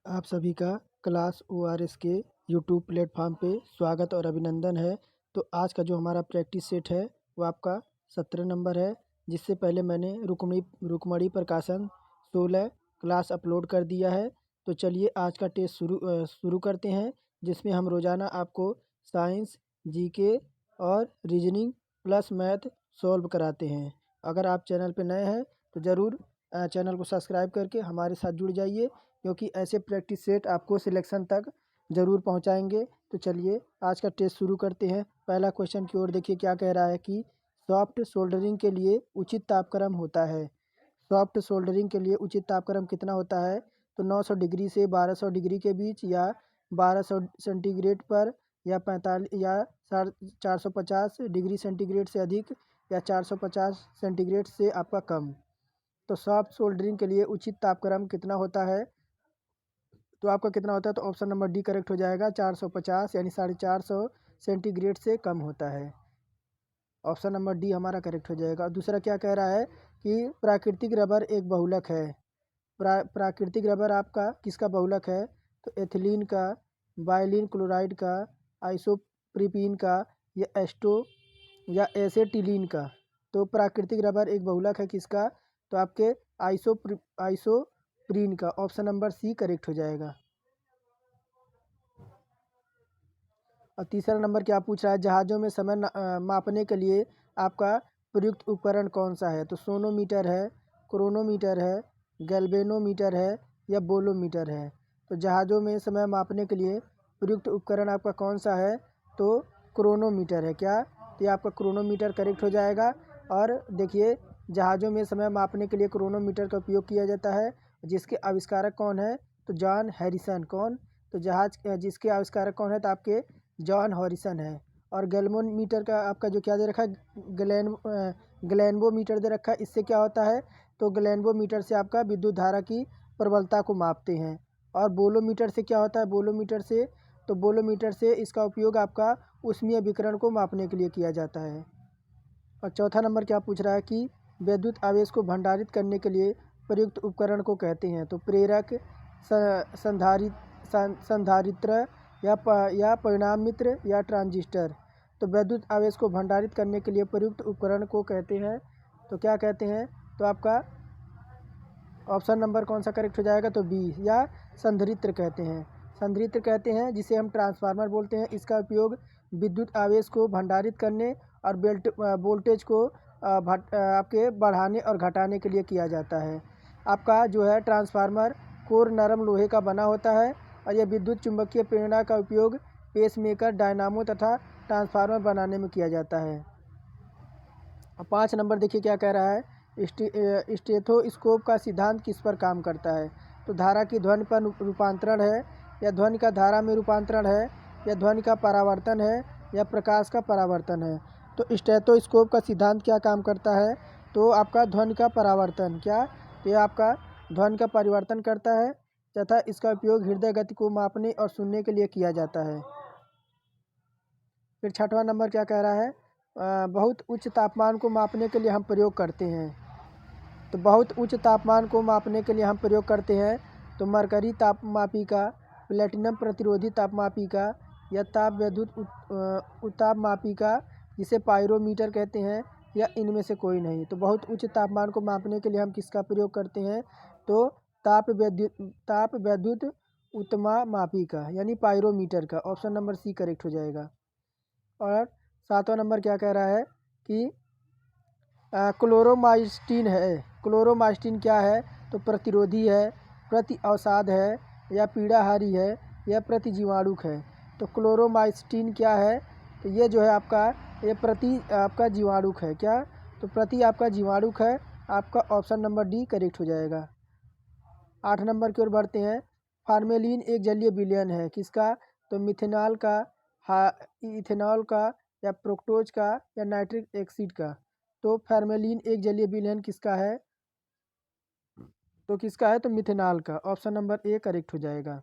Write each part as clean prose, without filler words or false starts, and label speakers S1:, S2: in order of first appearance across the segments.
S1: आप सभी का क्लास ओआरएस के यूट्यूब प्लेटफॉर्म पे स्वागत और अभिनंदन है। तो आज का जो हमारा प्रैक्टिस सेट है वो आपका 17 नंबर है, जिससे पहले मैंने रुक्मणी प्रकाशन 16 क्लास अपलोड कर दिया है। तो चलिए आज का टेस्ट शुरू करते हैं, जिसमें हम रोज़ाना आपको साइंस, जीके और रीजनिंग प्लस मैथ सॉल्व कराते हैं। अगर आप चैनल पे नए हैं तो ज़रूर चैनल को सब्सक्राइब करके हमारे साथ जुड़ जाइए, क्योंकि ऐसे प्रैक्टिस सेट आपको सिलेक्शन तक ज़रूर पहुंचाएंगे। तो चलिए आज का टेस्ट शुरू करते हैं। पहला क्वेश्चन की ओर देखिए, क्या कह रहा है कि सॉफ्ट सोल्डरिंग के लिए उचित तापक्रम होता है। सॉफ्ट सोल्डरिंग के लिए उचित तापक्रम कितना होता है? तो 900 डिग्री से 1200 डिग्री के बीच, या 1200 सेंटीग्रेड पर, या 45 या 450 डिग्री सेंटीग्रेड से अधिक, या 450 सेंटीग्रेड से आपका कम। तो सॉफ्ट सोल्डरिंग के लिए उचित तापक्रम कितना होता है? तो आपका कितना होता है? तो ऑप्शन नंबर डी करेक्ट हो जाएगा। 450 यानी 450 सेंटीग्रेड से कम होता है। ऑप्शन नंबर डी हमारा करेक्ट हो जाएगा। और दूसरा क्या कह रहा है कि प्राकृतिक रबर एक बहुलक है। प्राकृतिक रबर आपका किसका बहुलक है? तो एथिलीन का, बाइलिन क्लोराइड का, आइसोप्रोपीन का, या एसेटिलीन का। तो प्राकृतिक रबर एक बहुलक है किसका? तो आपके आइसोप्रीन का। ऑप्शन नंबर सी करेक्ट हो जाएगा। और तीसरा नंबर क्या पूछ रहा है? जहाज़ों में समय मापने के लिए आपका प्रयुक्त उपकरण कौन सा है? तो सोनोमीटर है, क्रोनोमीटर है, गैल्वेनोमीटर है, या बोलोमीटर है। तो जहाज़ों में समय मापने के लिए प्रयुक्त उपकरण आपका कौन सा है? तो क्रोनोमीटर है। क्या? तो ये आपका क्रोनोमीटर करेक्ट हो जाएगा। और देखिए, जहाज़ों में समय मापने के लिए क्रोनोमीटर का उपयोग किया जाता है, जिसके आविष्कारक कौन है? तो जॉन हैरिसन। कौन? तो जहाज जिसके आविष्कारक कौन है? तो आपके जॉन हॉरिसन है। और गैल्वेनोमीटर का आपका जो क्या दे रखा है? ग्लेन्वोमीटर दे रखा है। इससे क्या होता है? तो ग्लेन्वोमीटर से आपका विद्युत धारा की प्रबलता को मापते हैं। और बोलोमीटर से क्या होता है? बोलोमीटर से इसका उपयोग आपका ऊष्मीय विकिरण को मापने के लिए किया जाता है। और चौथा नंबर क्या पूछ रहा है कि विद्युत आवेश को भंडारित करने के लिए प्रयुक्त उपकरण को कहते हैं? तो प्रेरक, संधारित्र, या परिणाम मित्र, या ट्रांजिस्टर। तो विद्युत आवेश को भंडारित करने के लिए प्रयुक्त उपकरण को कहते हैं, तो क्या कहते हैं? तो आपका ऑप्शन नंबर कौन सा करेक्ट हो जाएगा? तो बी, या संधारित्र कहते हैं। संधारित्र कहते हैं, जिसे हम ट्रांसफार्मर बोलते हैं। इसका उपयोग विद्युत आवेश को भंडारित करने और वोल्टेज को आपके बढ़ाने और घटाने के लिए किया जाता है। आपका जो है ट्रांसफार्मर कोर नरम लोहे का बना होता है, और यह विद्युत चुम्बकीय प्रेरणा का उपयोग पेसमेकर, डायनामो तथा ट्रांसफार्मर बनाने में किया जाता है। और 5 नंबर देखिए क्या कह रहा है? स्टेथोस्कोप का सिद्धांत किस पर काम करता है? तो धारा की ध्वनि पर रूपांतरण है, या ध्वनि का धारा में रूपांतरण है, या ध्वनि का परावर्तन है, या प्रकाश का परावर्तन है। तो स्टेथोस्कोप का सिद्धांत क्या काम करता है? तो आपका ध्वनि का परावर्तन। क्या? तो ये आपका ध्वनि का परिवर्तन करता है, तथा इसका उपयोग हृदय गति को मापने और सुनने के लिए किया जाता है। फिर छठवां नंबर क्या कह रहा है? बहुत उच्च तापमान को मापने के लिए हम प्रयोग करते हैं। तो बहुत उच्च तापमान को मापने के लिए हम प्रयोग करते हैं तो मरकरी तापमापिका, प्लेटिनम प्रतिरोधी तापमापिका, या ताप विद्युत उत्तापमापिका, जिसे पायरोमीटर कहते हैं, या इनमें से कोई नहीं। तो बहुत उच्च तापमान को मापने के लिए हम किसका प्रयोग करते हैं? तो ताप विद्युत उत्तापमापिका यानी पायरोमीटर का। ऑप्शन नंबर सी करेक्ट हो जाएगा। और 7वां नंबर क्या कह रहा है कि क्लोरोमास्टिन है। क्लोरोमास्टिन क्या है? तो प्रतिरोधी है, प्रति अवसाद है, या पीड़ाहारी है, या प्रतिजीवाणुक है। तो क्लोरोमास्टिन क्या है? तो ये जो है आपका, ये प्रति आपका जीवाणुक है। क्या? तो प्रति आपका जीवाणुक है। आपका ऑप्शन नंबर डी करेक्ट हो जाएगा। 8 नंबर की ओर बढ़ते हैं। फार्मेलिन एक जलीय विलयन है किसका? तो मिथेनॉल का, इथेनॉल का, या प्रोक्टोज का, या नाइट्रिक एसिड का। तो फार्मेलिन एक जलीय विलयन किसका है? तो किसका है? तो मिथेनॉल का। ऑप्शन नंबर ए करेक्ट हो जाएगा।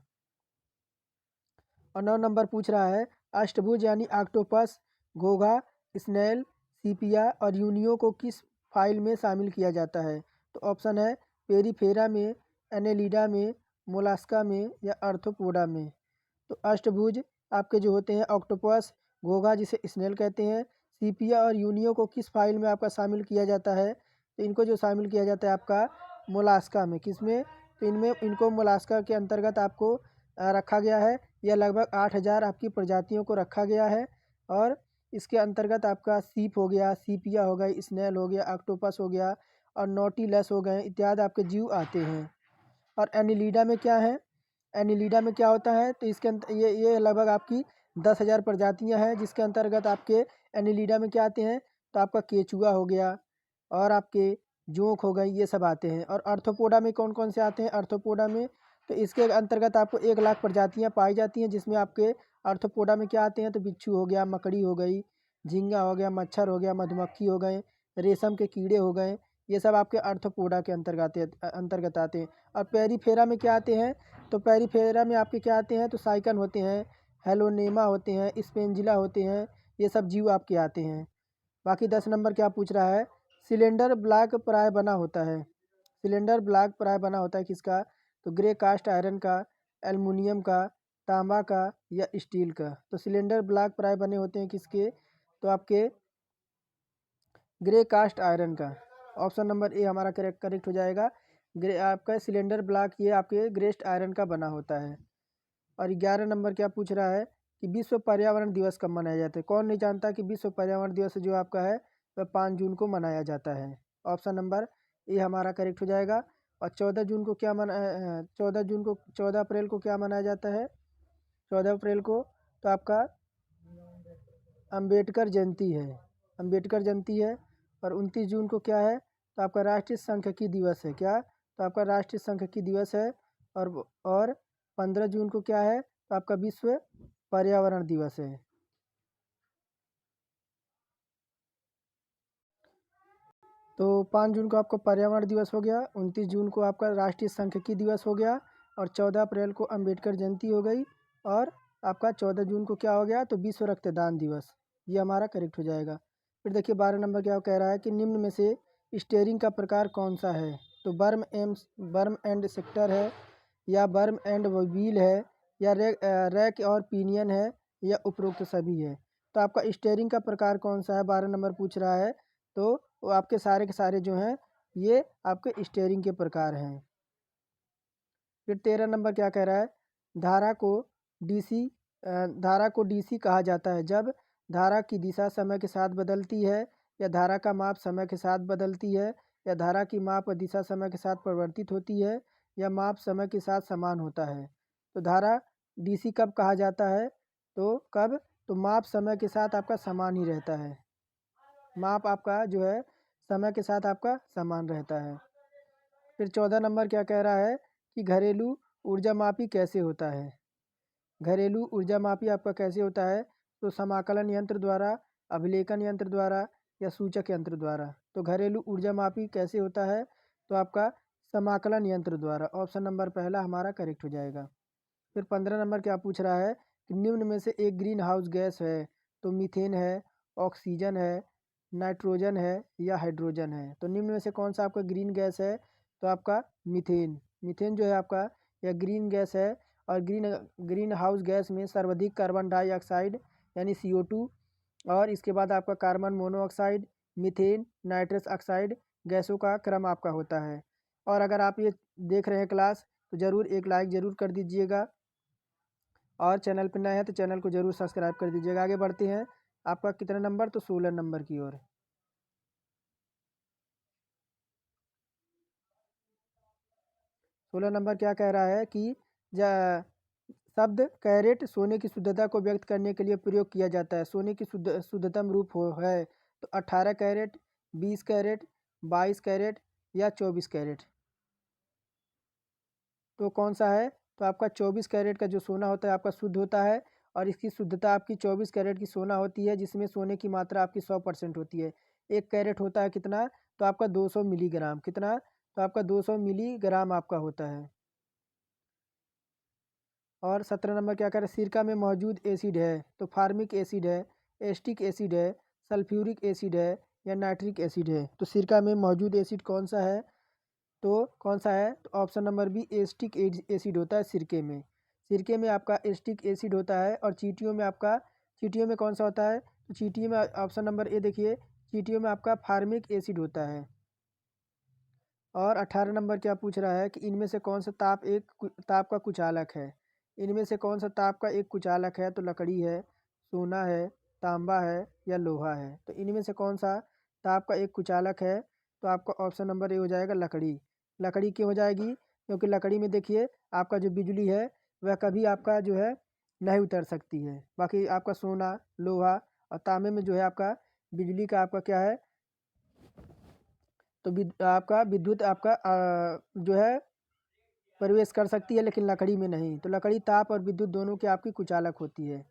S1: और 9 नंबर पूछ रहा है, अष्टभुज यानी ऑक्टोपस, घोंघा, स्नेल, सीपिया और यूनियो को किस फाइल में शामिल किया जाता है? तो ऑप्शन है पेरीफेरा में, एनेलिडा में, मोलास्का में या आर्थ्रोपोडा में। तो अष्टभुज आपके जो होते हैं ऑक्टोपस, घोंघा जिसे स्नेल कहते हैं, सीपिया और यूनियो को किस फाइल में आपका शामिल किया जाता है? तो इनको जो शामिल किया जाता है आपका मोलास्का में। किसमें? तो इनमें इनको मोलास्का के अंतर्गत आपको रखा गया है। यह लगभग 8000 आपकी प्रजातियों को रखा गया है और इसके अंतर्गत आपका सीप हो गया, सीपिया हो गई, स्नेल हो गया, ऑक्टोपस हो गया और नॉटिलस हो गए इत्यादि आपके जीव आते हैं। और एनिलीडा में क्या है? एनिलीडा में क्या होता है? तो इसके ये लगभग आपकी 10,000 प्रजातियां हैं जिसके अंतर्गत आपके एनिलीडा में क्या आते हैं? तो आपका केचुआ हो गया और आपके जोंक हो गई, ये सब आते हैं। और आर्थ्रोपोडा में कौन कौन से आते हैं? आर्थ्रोपोडा में तो इसके अंतर्गत आपको 1,00,000 प्रजातियां पाई जाती हैं जिसमें आपके आर्थ्रोपोडा में क्या आते हैं? तो बिच्छू हो गया, मकड़ी हो गई, झींगा हो गया, मच्छर हो गया, मधुमक्खी हो गए, रेशम के कीड़े हो गए, ये सब आपके आर्थ्रोपोडा के अंतर्गत आते हैं। और पेरीफेरा में क्या आते हैं? तो पेरीफेरा में आपके क्या आते हैं? तो साइकन होते हैं, हेलोनेमा होते हैं, स्पेंजिला होते हैं, ये सब जीव आपके आते हैं। बाकी 10 नंबर क्या पूछ रहा है? सिलेंडर ब्लॉक प्राय बना होता है। सिलेंडर ब्लॉक प्राय बना होता है किसका? तो ग्रे कास्ट आयरन का, एल्युमिनियम का, तांबा का या स्टील का। तो सिलेंडर ब्लॉक प्राय बने होते हैं किसके? तो आपके ग्रे कास्ट आयरन का। ऑप्शन नंबर ए हमारा करेक्ट हो जाएगा। आपका सिलेंडर ब्लॉक ये आपके ग्रेस्ट आयरन का बना होता है। और 11 नंबर क्या पूछ रहा है कि विश्व पर्यावरण दिवस कब मनाया जाता है? कौन नहीं जानता कि विश्व पर्यावरण दिवस जो आपका है वह 5 जून को मनाया जाता है। ऑप्शन नंबर ए हमारा करेक्ट हो जाएगा। और 14 जून को क्या 14 अप्रैल को क्या मनाया जाता है? 14 अप्रैल को तो आपका अम्बेडकर जयंती है। अम्बेडकर जयंती है। और 29 जून को क्या है? तो आपका राष्ट्रीय सांख्यिकी दिवस है। क्या? तो आपका राष्ट्रीय सांख्यिकी दिवस है। और 15 जून को क्या है? तो आपका विश्व पर्यावरण दिवस है। तो 5 जून को आपका पर्यावरण दिवस हो गया, 29 जून को आपका राष्ट्रीय सांख्यिकी दिवस हो गया और 14 अप्रैल को अम्बेडकर जयंती हो गई। और आपका 14 जून को क्या हो गया? तो विश्व रक्तदान दिवस। ये हमारा करेक्ट हो जाएगा। फिर देखिए 12 नंबर क्या कह रहा है कि निम्न में से स्टीयरिंग का प्रकार कौन सा है? तो बर्म एंड सेक्टर है या बर्म एंड व्हील है या रैक और पिनियन है या उपरोक्त सभी है। तो आपका स्टीयरिंग का प्रकार कौन सा है? 12 नंबर पूछ रहा है। तो वो आपके सारे के सारे जो हैं ये आपके स्टीयरिंग के प्रकार हैं। फिर 13 नंबर क्या कह रहा है? धारा को डीसी धारा को डीसी कहा जाता है जब धारा की दिशा समय के साथ बदलती है या धारा का माप समय के साथ बदलती है या धारा की माप और दिशा समय के साथ परिवर्तित होती है या माप समय के साथ समान होता है। तो धारा डीसी कब कहा जाता है? तो कब? तो माप समय के साथ आपका समान ही रहता है। माप आपका जो है समय के साथ आपका समान रहता है। फिर 14 नंबर क्या कह रहा है कि घरेलू ऊर्जा मापी कैसे होता है? घरेलू ऊर्जा मापी आपका कैसे होता है? तो समाकलन यंत्र द्वारा, अभिलेखन यंत्र द्वारा या सूचक यंत्र द्वारा। तो घरेलू ऊर्जा मापी कैसे होता है? तो आपका समाकलन यंत्र द्वारा। ऑप्शन नंबर पहला हमारा करेक्ट हो जाएगा। फिर 15 नंबर क्या पूछ रहा है कि निम्न में से एक ग्रीन हाउस गैस है। तो मीथेन है, ऑक्सीजन है, नाइट्रोजन है या हाइड्रोजन है। तो निम्न में से कौन सा आपका ग्रीन गैस है? तो आपका मीथेन। मीथेन जो है आपका यह ग्रीन गैस है। और ग्रीन हाउस गैस में सर्वाधिक कार्बन डाइऑक्साइड यानी CO2 और इसके बाद आपका carbon monoxide, methane, nitrous oxide गैसों का क्रम आपका होता है। और अगर आप ये देख रहे हैं क्लास तो ज़रूर एक लाइक ज़रूर कर दीजिएगा और चैनल पर नए हैं तो चैनल को ज़रूर सब्सक्राइब कर दीजिएगा। आगे बढ़ते हैं। आपका कितना नंबर? तो 16 नंबर की ओर। 16 नंबर क्या कह रहा है कि शब्द कैरेट सोने की शुद्धता को व्यक्त करने के लिए प्रयोग किया जाता है। सोने की शुद्धतम रूप है तो 18 कैरेट, 20 कैरेट, 22 कैरेट या 24 कैरेट। तो कौन सा है? तो आपका 24 कैरेट का जो सोना होता है आपका शुद्ध होता है। और इसकी शुद्धता आपकी 24 कैरेट की सोना होती है जिसमें सोने की मात्रा आपकी 100% होती है। 1 कैरेट होता है कितना? तो आपका 200 मिलीग्राम। कितना? तो आपका 200 मिलीग्राम आपका होता है। और 17 नंबर क्या कह रहे हैं? सिरका में मौजूद एसिड है तो फार्मिक एसिड है, एस्टिक एसिड है, सल्फ्यूरिक एसिड है या नाइट्रिक एसिड है। तो सिरका में मौजूद एसिड कौन सा है? तो कौन सा है? तो option number B acetic acid होता है सिरके में। सिरके में आपका एसिटिक एसिड होता है। और चींटियों में कौन सा होता है? तो चींटियों में ऑप्शन नंबर ए देखिए, चींटियों में आपका फार्मिक एसिड होता है। और 18 नंबर क्या पूछ रहा है कि इनमें से कौन सा ताप का कुचालक है? इनमें से कौन सा ताप का एक कुचालक है? तो लकड़ी है, सोना है, तांबा है या लोहा है। तो इनमें से कौन सा ताप का एक कुचालक है? तो आपका ऑप्शन नंबर ए हो जाएगा लकड़ी। लकड़ी क्यों हो जाएगी? क्योंकि लकड़ी में देखिए आपका जो बिजली है वह कभी आपका जो है नहीं उतर सकती है। बाकी आपका सोना, लोहा और तांबे में जो है आपका बिजली का आपका क्या है, तो आपका विद्युत आपका जो है प्रवेश कर सकती है, लेकिन लकड़ी में नहीं। तो लकड़ी ताप और विद्युत दोनों की आपकी कुचालक होती है।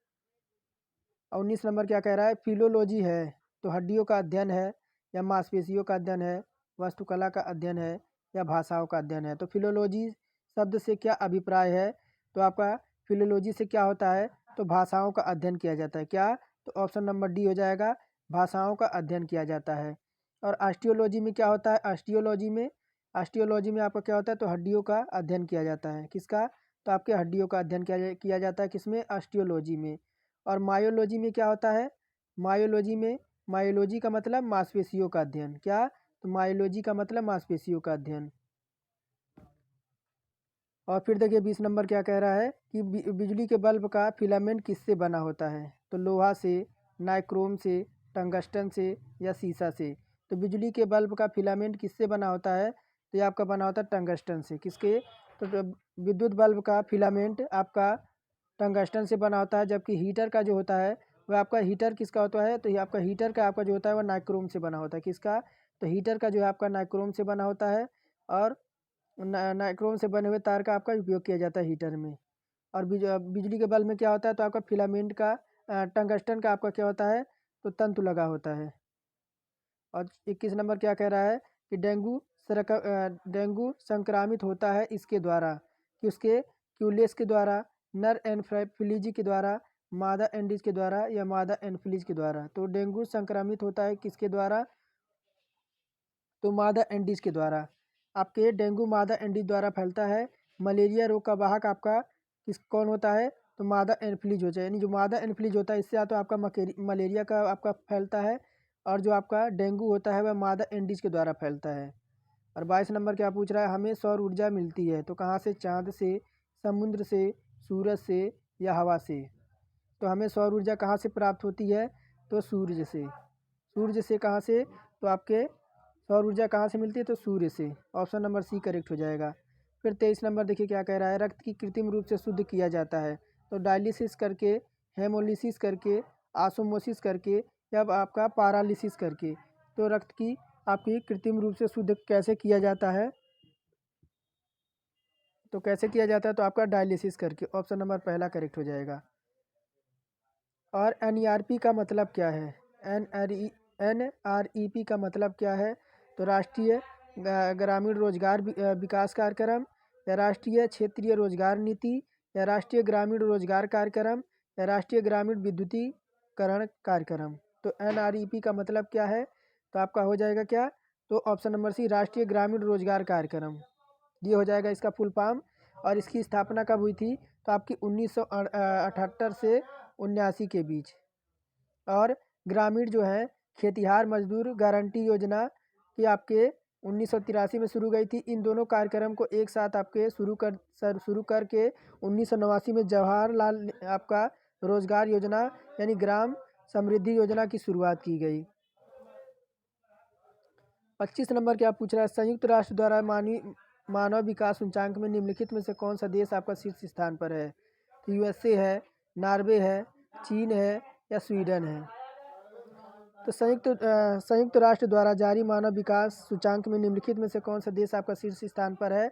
S1: और 19 नंबर क्या कह रहा है? फिलोलॉजी है तो हड्डियों का अध्ययन है या मांसपेशियों का अध्ययन है, वास्तुकला का अध्ययन है या भाषाओं का अध्ययन है। तो फिलोलॉजी शब्द से क्या अभिप्राय है? तो आपका फिलोलॉजी से क्या होता है? तो भाषाओं का अध्ययन किया जाता है। क्या? तो ऑप्शन नंबर डी हो जाएगा, भाषाओं का अध्ययन किया जाता है। और ऑस्टियोलॉजी में क्या होता है? ऑस्टियोलॉजी में आपका क्या होता है? तो हड्डियों का अध्ययन किया जाता है। किसका? तो आपके हड्डियों का अध्ययन किया जाता है। किसमें? ऑस्टियोलॉजी में। और मायोलॉजी में क्या होता है? मायोलॉजी का मतलब मांसपेशियों का अध्ययन। क्या? तो मायोलॉजी का मतलब मांसपेशियों का अध्ययन। और फिर देखिए 20 नंबर क्या कह रहा है कि बिजली के बल्ब का फिलामेंट किससे बना होता है? तो लोहा से, नाइक्रोम से, टंगस्टन से या सीसा से। तो बिजली के बल्ब का फिलामेंट किससे बना होता है? तो ये आपका बना होता है टंगस्टन से। किसके? तो विद्युत बल्ब का फिलामेंट आपका टंगस्टन से बना होता है। जबकि हीटर का जो होता है वह आपका हीटर किसका होता है? तो ये आपका हीटर का आपका जो होता है वह नाइक्रोम से बना होता है। किसका? तो हीटर का जो है आपका नाइक्रोम से बना होता है। और नाइक्रोम से बने हुए तार का आपका उपयोग किया जाता है हीटर में। और बिजली के बल्ब में क्या होता है? तो आपका फिलामेंट का टंगस्टन का आपका क्या होता है? तो तंतु लगा होता है। और 21 नंबर क्या कह रहा है कि डेंगू संक्रामित होता है इसके द्वारा, कि उसके क्यूलेस के द्वारा, नर एनफ्लिज के द्वारा, मादा एंडीज के द्वारा या मादा एनफ्लिज के द्वारा। तो डेंगू संक्रामित होता है किसके द्वारा? तो मादा एंडीज के द्वारा। आपके डेंगू मादा एंडीज द्वारा फैलता है। मलेरिया रोग का वाहक आपका कौन होता है? तो मादा एनफ्लिज हो जाए, यानी जो मादा एनफ्लिज होता है इससे या तो आपका मलेरिया का आपका फैलता है। और जो आपका डेंगू होता है वह मादा एंडीज के द्वारा फैलता है। और 22 नंबर क्या पूछ रहा है? हमें सौर ऊर्जा मिलती है तो कहाँ से? चाँद से, समुद्र से, सूरज से या हवा से। तो हमें सौर ऊर्जा कहाँ से प्राप्त होती है? तो सूर्य से। सूर्य से कहाँ से? तो आपके सौर ऊर्जा कहाँ से मिलती है? तो सूर्य से। ऑप्शन नंबर सी करेक्ट हो जाएगा। फिर 23 नंबर देखिए क्या कह रहा है? रक्त की कृत्रिम रूप से शुद्ध किया जाता है तो डायलिसिस करके, हेमोलिसिस करके, आसोमोसिस करके या आपका पारालिसिस करके। तो रक्त की आपकी कृत्रिम रूप से शुद्ध कैसे किया जाता है? तो कैसे किया जाता है? तो आपका डायलिसिस करके। ऑप्शन नंबर पहला करेक्ट हो जाएगा। और एनईआरपी का मतलब क्या है? एनआरईपी का मतलब क्या है? तो राष्ट्रीय ग्रामीण रोजगार विकास कार्यक्रम या राष्ट्रीय क्षेत्रीय रोजगार नीति या राष्ट्रीय ग्रामीण रोजगार कार्यक्रम या राष्ट्रीय ग्रामीण विद्युतीकरण कार्यक्रम। तो एनआरईपी का मतलब क्या है? तो आपका हो जाएगा क्या? तो ऑप्शन नंबर सी राष्ट्रीय ग्रामीण रोजगार कार्यक्रम, ये हो जाएगा इसका फुल फॉर्म। और इसकी स्थापना कब हुई थी? तो आपकी 1978 से 79 के बीच। और ग्रामीण जो है खेतिहार मजदूर गारंटी योजना की आपके 1983 में शुरू गई थी। इन दोनों कार्यक्रम को एक साथ आपके शुरू करके 1989 में जवाहरलाल आपका रोजगार योजना यानी ग्राम समृद्धि योजना की शुरुआत की गई। 25 नंबर क्या पूछ रहा है? संयुक्त राष्ट्र द्वारा मानव विकास सूचकांक में निम्नलिखित में से कौन सा देश आपका शीर्ष स्थान पर है? तो यूएसए है, नॉर्वे है, चीन है या स्वीडन है। तो संयुक्त राष्ट्र द्वारा जारी मानव विकास सूचकांक में निम्नलिखित में से कौन सा देश आपका शीर्ष स्थान पर है?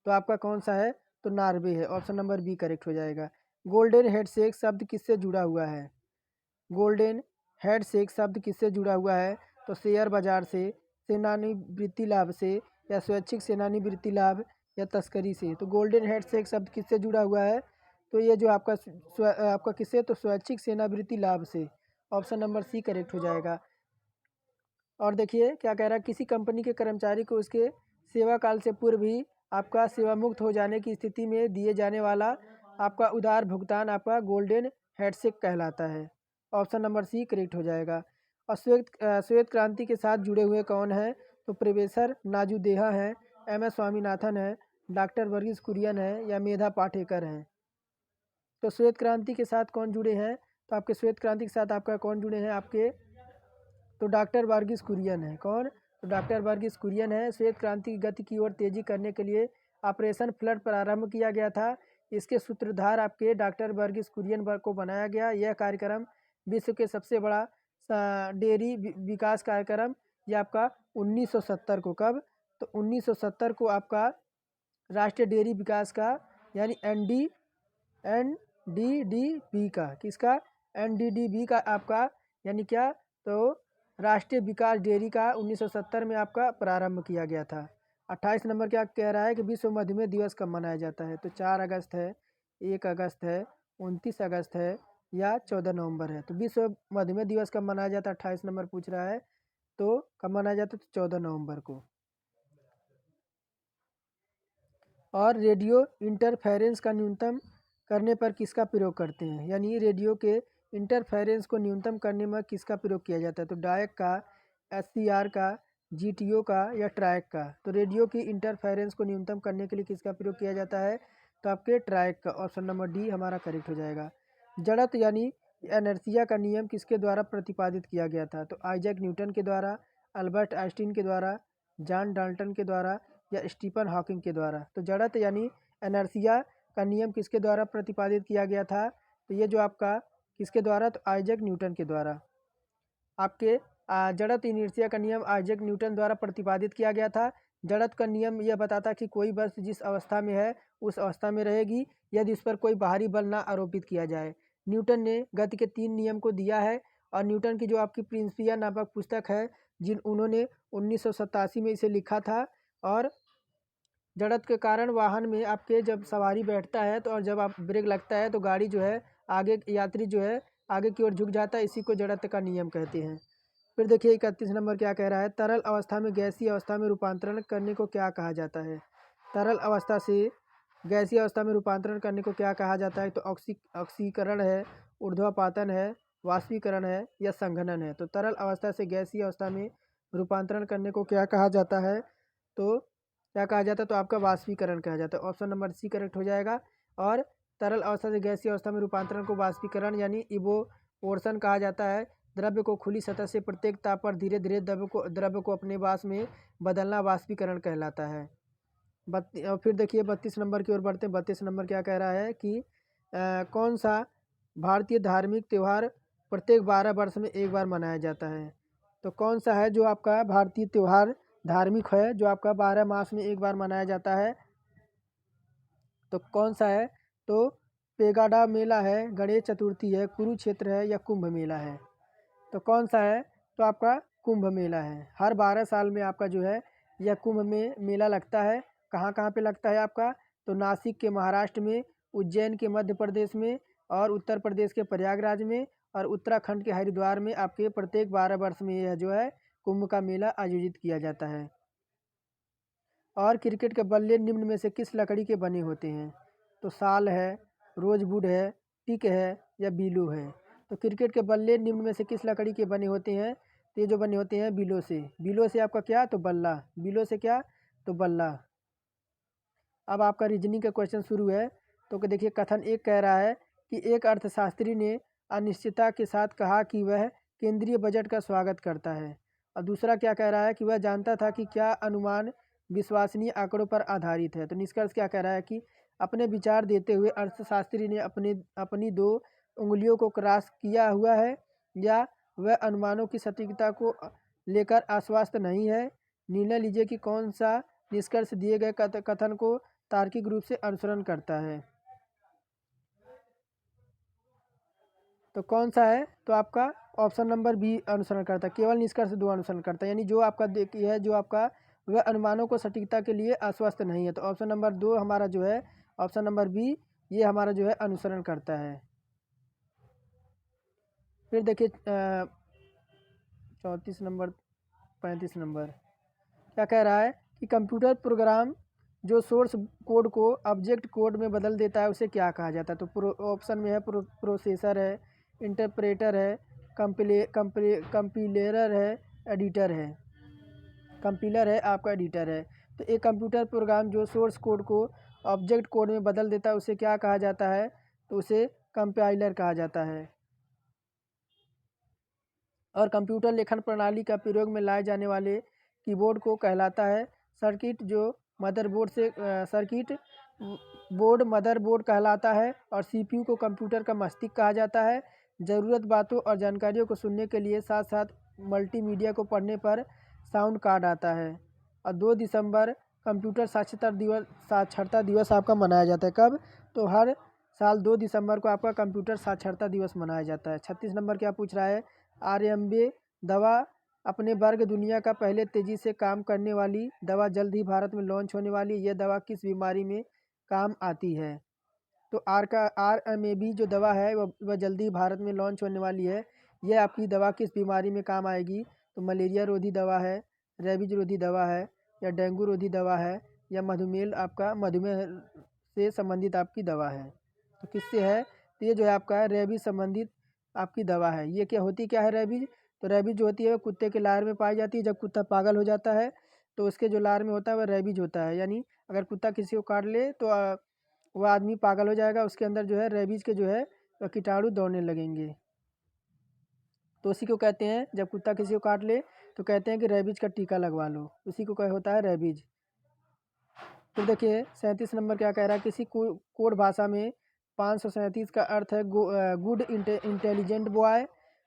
S1: तो आपका कौन सा है? तो नॉर्वे है। ऑप्शन नंबर बी करेक्ट हो जाएगा। गोल्डन हैंडशेक शब्द किससे जुड़ा हुआ है? गोल्डन हैंडशेक शब्द किससे जुड़ा हुआ है? तो शेयर बाजार से, सेवानिवृत्ति लाभ से या स्वैच्छिक सेवानिवृत्ति लाभ या तस्करी से। तो गोल्डन हैंडशेक शब्द किससे जुड़ा हुआ है? तो ये जो आपका किससे? तो स्वैच्छिक सेवानिवृत्ति लाभ से। ऑप्शन नंबर सी करेक्ट हो जाएगा। और देखिए क्या कह रहा है? किसी कंपनी के कर्मचारी को उसके सेवा काल से पूर्व भी आपका सेवा मुक्त हो जाने की स्थिति में दिए जाने वाला आपका उदार भुगतान आपका गोल्डन हैंडशेक कहलाता है। ऑप्शन नंबर सी करेक्ट हो जाएगा। और श्वेत क्रांति के साथ जुड़े हुए कौन हैं? तो प्रोफेसर नाजुदेहा हैं, एम एस स्वामीनाथन है, डॉक्टर वर्गीस कुरियन है या मेधा पाटेकर हैं। तो श्वेत क्रांति के साथ कौन जुड़े हैं? तो आपके श्वेत क्रांति के साथ आपका कौन जुड़े हैं आपके? तो डॉक्टर वर्गीस कुरियन है। कौन? तो डॉक्टर वर्गीस कुरियन है। श्वेत क्रांति की गति की ओर तेजी करने के लिए ऑपरेशन फ्लड प्रारंभ किया गया था। इसके सूत्रधार आपके डॉक्टर वर्गीस कुरियन को बनाया गया। यह कार्यक्रम विश्व के सबसे बड़ा डेयरी विकास कार्यक्रम यह आपका 1970 को, कब? तो 1970 को आपका राष्ट्रीय डेयरी विकास का यानी NDDB का, किसका? NDDB का आपका यानी क्या? तो राष्ट्रीय विकास डेयरी का 1970 में आपका प्रारंभ किया गया था। 28 नंबर क्या कह रहा है कि विश्व मधुमेह दिवस कब मनाया जाता है? तो 4 अगस्त है, 1 अगस्त है, 29 अगस्त है या 14 नवंबर है। तो विश्व मधुमेह दिवस कब मनाया जाता है? 28 नंबर पूछ रहा है। तो कब मनाया जाता है? तो 14 नवंबर को। और रेडियो इंटरफेरेंस का न्यूनतम करने पर किसका प्रयोग करते हैं? यानी रेडियो के इंटरफेरेंस को न्यूनतम करने में किसका प्रयोग किया जाता है? तो डायक का, SCR का, GTO का या ट्रायक का? तो रेडियो की इंटरफेरेंस को न्यूनतम करने के लिए किसका प्रयोग किया जाता है? तो आपके ट्रायक का। ऑप्शन नंबर डी हमारा करेक्ट हो जाएगा। जड़त्व यानी एनर्सिया का नियम किसके द्वारा प्रतिपादित किया गया था? तो आइजैक न्यूटन के द्वारा, अल्बर्ट आइंस्टीन के द्वारा, जॉन डाल्टन के द्वारा या स्टीफन हॉकिंग के द्वारा? तो जड़त्व यानी एनर्सिया का नियम किसके द्वारा प्रतिपादित किया गया था? तो ये जो आपका किसके द्वारा? तो आइजैक न्यूटन के द्वारा। आपके जड़त्व इनर्शिया का नियम आइजैक न्यूटन द्वारा प्रतिपादित किया गया था। जड़त्व का नियम यह बताता कि कोई वस्तु जिस अवस्था में है उस अवस्था में रहेगी यदि उस पर कोई बाहरी बल ना आरोपित किया जाए। न्यूटन ने गति के 3 नियम को दिया है और न्यूटन की जो आपकी प्रिंसिपिया नामक पुस्तक है उन्होंने 1987 में इसे लिखा था। और जड़त्व के कारण वाहन में आपके जब सवारी बैठता है तो और जब आप ब्रेक लगता है तो गाड़ी जो है आगे, यात्री जो है आगे की ओर झुक जाता है, इसी को जड़त्व का नियम कहते हैं। फिर देखिए 31 नंबर क्या कह रहा है? तरल अवस्था में गैसीय अवस्था में रूपांतरण करने को क्या कहा जाता है? तरल अवस्था से गैसीय अवस्था में रूपांतरण करने को क्या कहा जाता है? तो ऑक्सीकरण है, ऊर्ध्वपातन है, वाष्पीकरण है या संघनन है? तो तरल अवस्था से गैसीय अवस्था में रूपांतरण करने को क्या कहा जाता है? तो क्या कहा जाता है? तो आपका वाष्पीकरण कहा जाता है। ऑप्शन नंबर सी करेक्ट हो जाएगा। और तरल अवस्था से गैसीय अवस्था में रूपांतरण को वाष्पीकरण यानी इवोपोरेशन कहा जाता है। द्रव्य को खुली सतह से प्रत्येक ताप पर धीरे धीरे द्रव्य को अपने वाष्प में बदलना वाष्पीकरण कहलाता है। और फिर देखिए 32 नंबर की ओर बढ़ते हैं। 32 नंबर क्या कह रहा है कि कौन सा भारतीय धार्मिक त्यौहार प्रत्येक 12 वर्ष में एक बार मनाया जाता है? तो कौन सा है जो आपका भारतीय त्यौहार धार्मिक है जो आपका 12 मास में एक बार मनाया जाता है? तो कौन सा है? तो पेगाडा मेला है, गणेश चतुर्थी है, कुरुक्षेत्र है या कुंभ मेला है? तो कौन सा है? तो आपका कुंभ मेला है। हर 12 साल में आपका जो है यह कुंभ में मेला लगता है। कहाँ कहाँ पे लगता है आपका? तो नासिक के महाराष्ट्र में, उज्जैन के मध्य प्रदेश में और उत्तर प्रदेश के प्रयागराज में और उत्तराखंड के हरिद्वार में आपके प्रत्येक 12 वर्ष में यह जो है कुंभ का मेला आयोजित किया जाता है। और क्रिकेट के बल्ले निम्न में से किस लकड़ी के बने होते हैं? तो साल है, रोजवुड है, टीक है या बीलो है? तो क्रिकेट के बल्ले निम्न में से किस लकड़ी के बने होते हैं? तो ये जो बने होते हैं बीलो से। बीलो से आपका क्या? तो बल्ला। बीलो से क्या? तो बल्ला। अब आपका रीजनिंग का क्वेश्चन शुरू है। तो देखिए कथन एक कह रहा है कि एक अर्थशास्त्री ने अनिश्चितता के साथ कहा कि वह केंद्रीय बजट का स्वागत करता है। और दूसरा क्या कह रहा है कि वह जानता था कि क्या अनुमान विश्वसनीय आंकड़ों पर आधारित है। तो निष्कर्ष क्या कह रहा है कि अपने विचार देते हुए अर्थशास्त्री ने अपनी 2 उंगलियों को क्रॉस किया हुआ है या वह अनुमानों की सटीकता को लेकर आश्वस्त नहीं है। निर्णय लीजिए कि कौन सा निष्कर्ष दिए गए कथन को तार्किक रूप से अनुसरण करता है। तो कौन सा है? तो आपका ऑप्शन नंबर बी अनुसरण करता है। केवल निष्कर्ष 2 अनुसरण करता है, यानी जो आपका है जो आपका वह अनुमानों को सटीकता के लिए आश्वस्त नहीं है। तो ऑप्शन नंबर 2 हमारा जो है ऑप्शन नंबर बी ये हमारा जो है अनुसरण करता है। फिर देखिए 34 नंबर 35 नंबर क्या कह रहा है कि कंप्यूटर प्रोग्राम जो सोर्स कोड को ऑब्जेक्ट कोड में बदल देता है उसे क्या कहा जाता है। तो ऑप्शन में है प्रोसेसर है, इंटरप्रेटर है, कंपिलेटर है, एडिटर है। कंपिलर है आपका, एडिटर है। तो एक कंप्यूटर प्रोग्राम जो सोर्स कोड को ऑब्जेक्ट कोड में बदल देता है उसे क्या कहा जाता है, तो उसे कंपाइलर कहा जाता है। और कंप्यूटर लेखन प्रणाली का प्रयोग में लाए जाने वाले कीबोर्ड को कहलाता है सर्किट, जो मदरबोर्ड से सर्किट बोर्ड मदरबोर्ड कहलाता है। और सीपीयू को कंप्यूटर का मस्तिष्क कहा जाता है। ज़रूरत बातों और जानकारियों को सुनने के लिए साथ साथ मल्टीमीडिया को पढ़ने पर साउंड कार्ड आता है। और 2 दिसंबर कंप्यूटर साक्षरता दिवस आपका मनाया जाता है। कब, तो हर साल 2 दिसंबर को आपका कंप्यूटर साक्षरता दिवस मनाया जाता है। 36 नंबर क्या पूछ रहा है, आरएमबी दवा अपने वर्ग दुनिया का पहले तेजी से काम करने वाली दवा जल्द ही भारत में लॉन्च होने वाली। यह दवा किस बीमारी में काम आती है। तो आरएमएबी जो दवा है वह जल्दी भारत में लॉन्च होने वाली है। यह आपकी दवा किस बीमारी में काम आएगी, तो मलेरिया रोधी दवा है, रेबीज रोधी दवा है, या डेंगू रोधी दवा है, या मधुमेह से संबंधित आपकी दवा है। तो किससे है, तो ये जो है आपका रेबीज संबंधित आपकी दवा है। ये क्या होती क्या है रेबीज, तो रेबीज जो होती है वो कुत्ते के लार में पाई जाती है। जब कुत्ता पागल हो जाता है तो उसके जो लार में होता है वह रेबीज होता है। यानी अगर कुत्ता किसी को काट ले तो वह आदमी पागल हो जाएगा, उसके अंदर जो है रेबीज के जो है वह कीटाणु दौड़ने लगेंगे। तो उसी को कहते हैं, जब कुत्ता किसी को काट ले तो कहते हैं कि रेबीज का टीका लगवा लो, उसी को क्या होता है, रेबीज। तो देखिए 37 नंबर क्या कह रहा है, किसी कोड भाषा में 537 का अर्थ है गुड इंटेलिजेंट बॉय,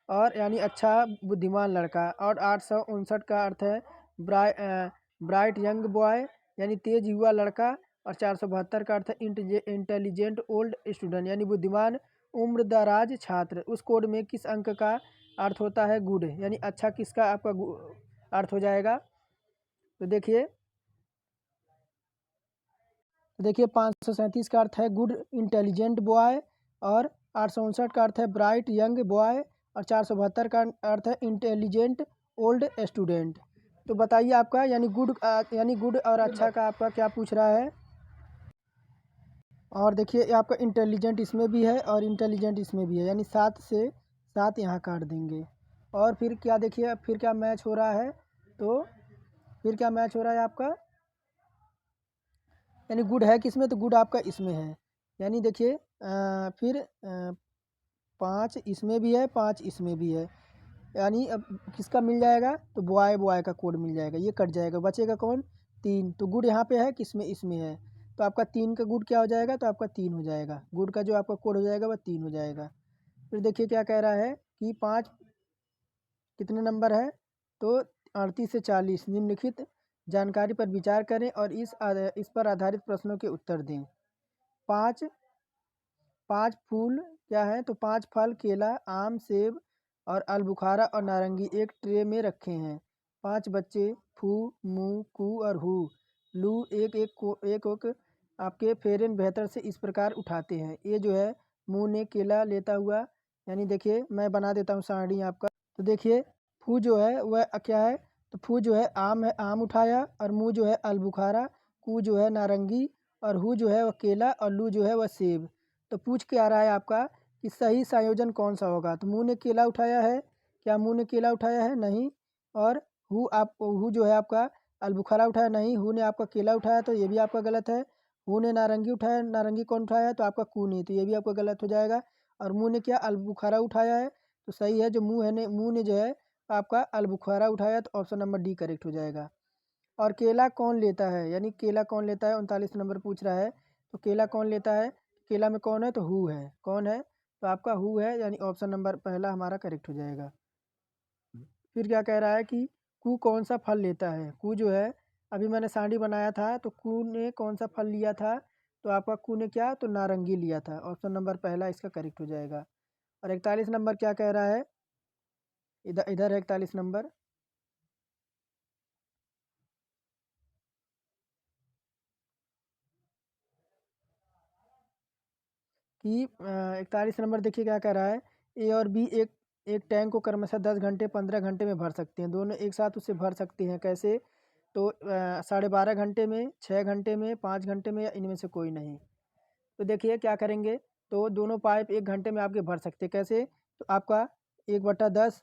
S1: और यानी अच्छा बुद्धिमान लड़का। और 859 का अर्थ है ब्राइट यंग बॉय, यानी तेज युवा लड़का। और 472 का अर्थ है इंटेलिजेंट ओल्ड स्टूडेंट, यानी बुद्धिमान उम्र दराज छात्र। उस कोड में किस अंक का अर्थ होता है, गुड, यानी अच्छा किसका आपका अर्थ हो जाएगा। तो देखिए 537 का अर्थ है गुड इंटेलिजेंट बॉय, और 859 का अर्थ है ब्राइट यंग बॉय, और 472 का अर्थ है इंटेलिजेंट ओल्ड स्टूडेंट। तो बताइए आपका यानी गुड और अच्छा का आपका क्या पूछ रहा है। और देखिए ये आपका इंटेलिजेंट इसमें भी है और इंटेलिजेंट इसमें भी है, यानी 7 से 7 यहाँ काट देंगे। और फिर क्या, देखिए फिर क्या मैच हो रहा है, तो फिर क्या मैच हो रहा है आपका, यानी गुड है किसमें, तो गुड आपका इसमें है। यानी देखिए फिर 5 इसमें भी है, 5 इसमें भी है, यानी अब किसका मिल जाएगा, तो बॉय का कोड मिल जाएगा, ये कट जाएगा, बचेगा कौन, 3। तो गुड यहाँ पे है किसमें, इसमें है, तो आपका 3 का गुड क्या हो जाएगा, तो आपका 3 हो जाएगा, गुड का जो आपका कोड हो जाएगा वह 3 हो जाएगा। फिर देखिए क्या कह रहा है कि 5 कितने नंबर है, तो 38 से 40 निम्नलिखित जानकारी पर विचार करें और इस पर आधारित प्रश्नों के उत्तर दें। 5 5 फूल क्या है, तो 5 फल केला, आम, सेब और आलबुखारा और नारंगी एक ट्रे में रखे हैं। 5 बच्चे फू, मू, कू और हु, लू एक आपके फेरन बेहतर से इस प्रकार उठाते हैं। ये जो है मुँह ने केला लेता हुआ, यानी देखिए मैं बना देता हूँ सारणी आपका। तो देखिए फू जो है वह क्या है, तो फू जो है आम उठाया, और मुँह जो है आलबुखारा, कू जो है नारंगी, और हु जो है वह केला, और लू जो है वह सेब। तो पूछ के आ रहा है आपका कि सही संयोजन कौन सा होगा। तो मुँह ने केला उठाया है, क्या मुँह ने केला उठाया है, नहीं। और हु जो है आपका अलबुखारा उठाया, नहीं। हु ने आपका केला उठाया, तो ये भी आपका गलत है। हु ने नारंगी उठाया, नारंगी कौन उठाया है, तो आपका कू ने, तो ये भी आपका गलत हो जाएगा। और मुँह ने क्या अलबुखारा उठाया है, तो सही है, जो मुँह ने जो है आपका अलबुखारा उठाया, तो ऑप्शन नंबर डी करेक्ट हो जाएगा। और केला कौन लेता है, यानी केला कौन लेता है, 39 नंबर पूछ रहा है। तो केला कौन लेता है, केला में कौन है, तो हु है, कौन है, तो आपका हु है, यानी ऑप्शन नंबर पहला हमारा करेक्ट हो जाएगा। फिर क्या कह रहा है कि कू कौन सा फल लेता है। कू जो है अभी मैंने सारणी बनाया था, तो कू ने कौन सा फल लिया था, तो आपका कू ने क्या, तो नारंगी लिया था, ऑप्शन नंबर पहला इसका करेक्ट हो जाएगा। और 41 नंबर क्या कह रहा है, इधर इधर है 41 नंबर, कि 41 नंबर देखिए क्या कह रहा है, ए और बी एक टैंक को क्रमशः 10 घंटे 15 घंटे में भर सकते हैं। दोनों एक साथ उसे भर सकते हैं, कैसे, तो 12.5 घंटे में, 6 घंटे में, 5 घंटे में, या इनमें से कोई नहीं। तो देखिए क्या करेंगे, तो दोनों पाइप 1 घंटे में आपके भर सकते हैं। कैसे? तो आपका 1/10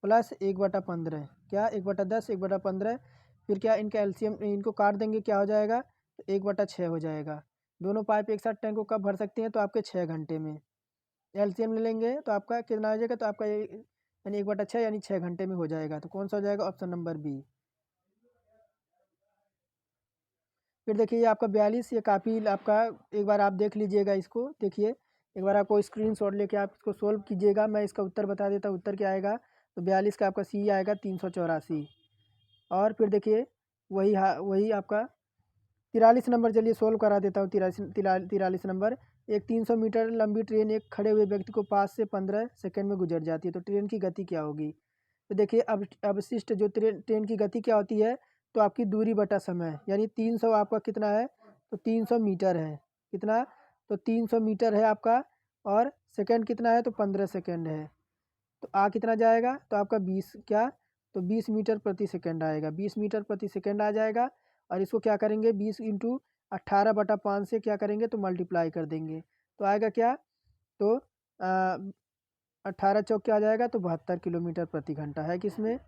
S1: प्लस 1/15, क्या 1/10 1/15, फिर क्या इनका एलसीएम इनको काट देंगे, क्या हो जाएगा? तो 1/6 हो जाएगा। दोनों पाइप एक साथ टैंक को कब भर सकती हैं? तो आपके 6 घंटे में। एलसीएम ले लेंगे तो आपका कितना आ जाएगा? तो आपका ये यानी 1/6 यानी 6 घंटे में हो जाएगा। तो कौन सा हो जाएगा? Option number B. फिर देखिए ये आपका 42, ये काफ़ी आपका, एक बार आप देख लीजिएगा इसको, देखिए एक बार आपको स्क्रीनशॉट लेके आप इसको सोल्व कीजिएगा। मैं इसका उत्तर बता देता हूँ, उत्तर क्या आएगा। तो 42 का आपका सी आएगा 384। और फिर देखिए वही आपका 43 नंबर, चलिए सोल्व करा देता हूँ। 43 नंबर, एक 300 मीटर लंबी ट्रेन एक खड़े हुए व्यक्ति को 5 से 15 सेकंड में गुजर जाती है, तो ट्रेन की गति क्या होगी? तो देखिए अब अवशिष्ट जो ट्रेन की गति क्या होती है? तो आपकी दूरी बटा समय, यानी 300 आपका कितना है? तो 300 मीटर है। कितना? तो 300 मीटर है आपका, और सेकंड कितना है? तो 15 सेकंड है। तो आ कितना जाएगा? तो आपका 20, क्या? तो 20 मीटर प्रति सेकंड आएगा, 20 मीटर प्रति सेकंड आ जाएगा। और इसको क्या करेंगे? 20 इंटू 18/5 से क्या करेंगे? तो मल्टीप्लाई कर देंगे, तो आएगा क्या? तो 18 चौक क्या आ जाएगा? तो 72 किलोमीटर प्रति घंटा है। किसमें?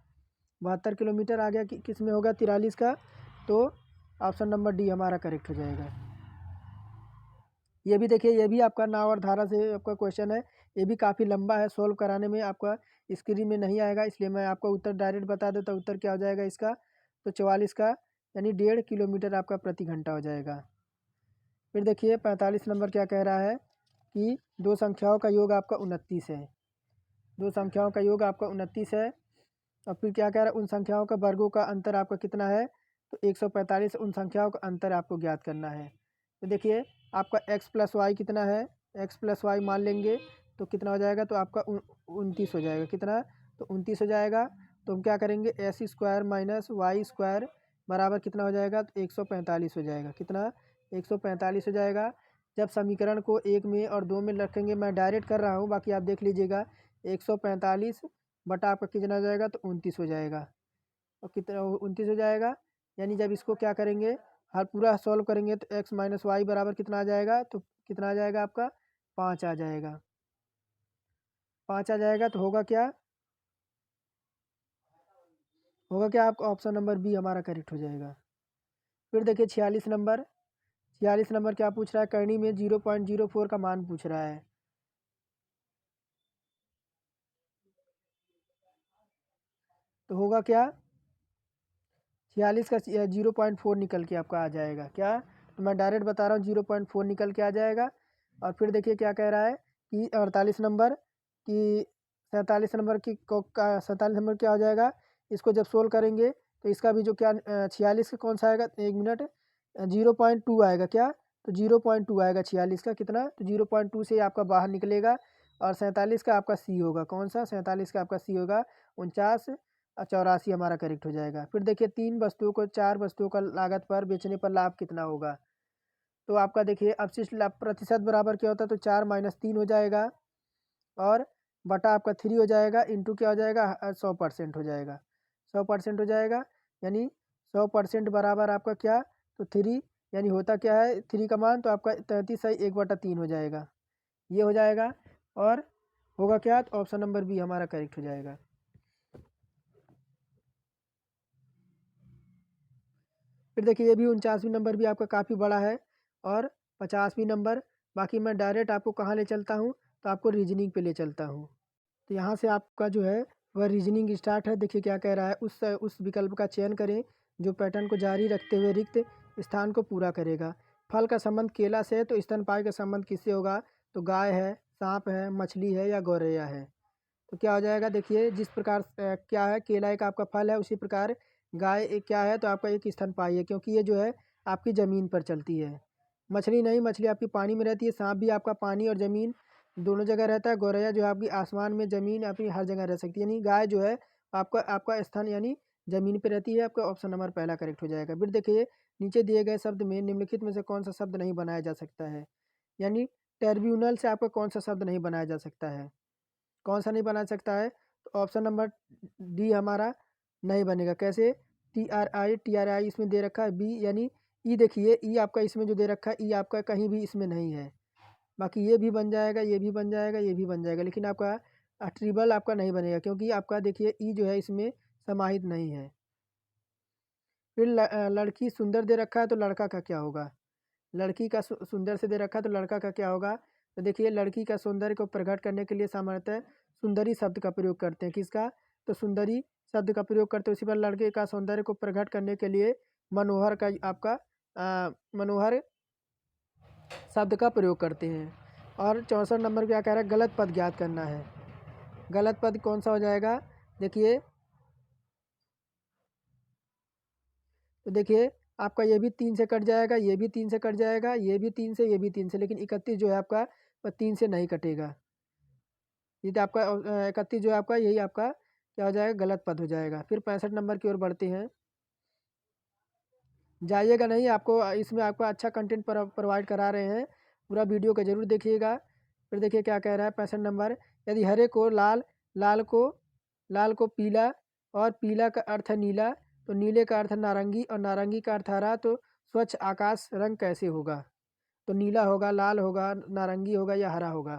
S1: 72 किलोमीटर आ गया। किस में होगा? 43 का। तो ऑप्शन नंबर डी हमारा करेक्ट हो जाएगा। ये भी देखिए, ये भी आपका नाव और धारा से आपका क्वेश्चन है। ये भी काफ़ी लंबा है, सोल्व कराने में आपका स्क्रीन में नहीं आएगा, इसलिए मैं आपको उत्तर डायरेक्ट बता देता हूँ। उत्तर क्या हो जाएगा इसका? तो 44 का, यानी 1.5 किलोमीटर आपका प्रति घंटा हो जाएगा। फिर देखिए 45 नंबर क्या कह रहा है कि दो संख्याओं का योग आपका 29 है। दो संख्याओं का योग आपका 29 है। और फिर क्या कह रहा है? उन संख्याओं का वर्गों का अंतर आपका कितना है? तो 145 उन संख्याओं का अंतर आपको ज्ञात करना है। तो देखिए आपका x प्लस वाई कितना है? x प्लस वाई मान लेंगे तो कितना हो जाएगा? तो आपका 29 हो जाएगा। कितना? तो 29 हो जाएगा। तो हम क्या करेंगे? S square minus Y square बराबर कितना हो जाएगा? तो 145 हो जाएगा। कितना? 145 हो जाएगा। जब समीकरण को 1 में और 2 में रखेंगे, मैं डायरेक्ट कर रहा हूँ, बाकी आप देख लीजिएगा। 145 बटा आपका कितना हो जाएगा? तो 29 हो जाएगा। और कितना 29 हो जाएगा, यानी जब इसको क्या करेंगे, हर पूरा सॉल्व करेंगे, तो x माइनस वाई बराबर कितना आ जाएगा? तो कितना आ जाएगा आपका? 5 आ जाएगा। 5 आ जाएगा तो होगा क्या? होगा क्या? आपका ऑप्शन नंबर बी हमारा करेक्ट हो जाएगा। फिर देखिए 46 नंबर, 46 नंबर क्या पूछ रहा है? करनी में 0.04 का मान पूछ रहा है। तो होगा क्या? 46 का 0.4 निकल के आपका आ जाएगा। क्या? तो मैं डायरेक्ट बता रहा हूँ, 0.4 निकल के आ जाएगा। और फिर देखिए क्या कह रहा है कि 48 नंबर कि 47 नंबर की को का 47 नंबर क्या हो जाएगा? इसको जब सोल्व करेंगे तो इसका भी जो क्या 46 का कौन सा आएगा? 1 मिनट, 0.2 आएगा। क्या? तो 0.2 आएगा 46 का। कितना? तो 0.2 से आपका बाहर निकलेगा। और 47 का आपका सी होगा। कौन सा? 47 का आपका सी होगा 49। 84 हमारा करेक्ट हो जाएगा। फिर देखिए 3 वस्तुओं को 4 वस्तुओं का लागत पर बेचने पर लाभ कितना होगा? तो आपका देखिए अपशिष्ट लाभ प्रतिशत बराबर क्या होता है? तो 4 माइनस 3 हो जाएगा, और बटा आपका 3 हो जाएगा, इंटू क्या हो जाएगा? 100% हो जाएगा। 100% हो जाएगा, यानी 100% बराबर आपका क्या? तो 3, यानी होता क्या है 3 का मान? तो आपका 33 है 1/3 हो जाएगा। ये हो जाएगा। और होगा क्या? तो ऑप्शन नंबर बी हमारा करेक्ट हो जाएगा। फिर देखिए ये भी 49वीं नंबर भी आपका काफ़ी बड़ा है। और 50वीं नंबर, बाकी मैं डायरेक्ट आपको कहाँ ले चलता हूँ? तो आपको रीजनिंग पे ले चलता हूँ। तो यहाँ से आपका जो है वह रीजनिंग स्टार्ट है। देखिए क्या कह रहा है, उस विकल्प का चयन करें जो पैटर्न को जारी रखते हुए रिक्त स्थान को पूरा करेगा। फल का संबंध केला से है, तो स्तनपायी का संबंध किससे होगा? तो गाय है, सांप है, मछली है, या गौरैया है। तो क्या हो जाएगा? देखिए जिस प्रकार क्या है, केला एक आपका फल है, उसी प्रकार गाय एक क्या है? तो आपका एक स्तनपायी है, क्योंकि ये जो है आपकी ज़मीन पर चलती है। मछली नहीं, मछली आपकी पानी में रहती है। सांप भी आपका पानी और ज़मीन दोनों जगह रहता है। गौरैया जो है आपकी आसमान में, ज़मीन, अपनी हर जगह रह सकती है। यानी गाय जो है आपका आपका स्थान यानी ज़मीन पे रहती है। आपका ऑप्शन नंबर पहला करेक्ट हो जाएगा। फिर देखिए नीचे दिए गए शब्द में निम्नलिखित में से कौन सा शब्द नहीं बनाया जा सकता है? यानी ट्रिब्यूनल से आपका कौन सा शब्द नहीं बनाया जा सकता है? कौन सा नहीं बना सकता है? तो ऑप्शन नंबर डी हमारा नहीं बनेगा। कैसे? TRI इसमें दे रखा है बी, यानी ई देखिए ई आपका इसमें जो दे रखा है ई आपका कहीं भी इसमें नहीं है। बाकी ये भी बन जाएगा, ये भी बन जाएगा, ये भी बन जाएगा, लेकिन आपका ट्रिबल आपका नहीं बनेगा क्योंकि आपका देखिए ई जो है इसमें समाहित नहीं है। फिर लड़की सुंदर दे रखा है तो लड़का का क्या होगा? लड़की का सुंदर से दे रखा है तो लड़का का क्या होगा? तो देखिए लड़की का सौंदर्य को प्रकट करने के लिए सामान्यतः सुंदरी शब्द का प्रयोग करते हैं। किसका? तो सुंदरी शब्द का प्रयोग करते हैं। उसी पर लड़के का सौंदर्य को प्रकट करने के लिए मनोहर का आपका मनोहर शब्द का प्रयोग करते हैं। और 64 नंबर क्या कह रहा है? गलत पद ज्ञात करना है। गलत पद कौन सा हो जाएगा? देखिए तो देखिए आपका ये भी 3 से कट जाएगा, ये भी 3 से कट जाएगा, ये भी 3 से, ये भी 3 से, लेकिन 31 जो है आपका वह 3 से नहीं कटेगा। ये तो आपका 31 जो है आपका यही आपका क्या हो जाएगा? गलत पद हो जाएगा। फिर 65 नंबर की ओर बढ़ते हैं। जाइएगा नहीं, आपको इसमें आपका अच्छा कंटेंट प्रोवाइड करा रहे हैं, पूरा वीडियो को ज़रूर देखिएगा। फिर देखिए क्या कह रहा है 65 नंबर, यदि हरे को लाल, लाल को पीला और पीला का अर्थ है नीला, तो नीले का अर्थ नारंगी और नारंगी का अर्थ हरा, तो स्वच्छ आकाश रंग कैसे होगा? तो नीला होगा, लाल होगा, नारंगी होगा या हरा होगा?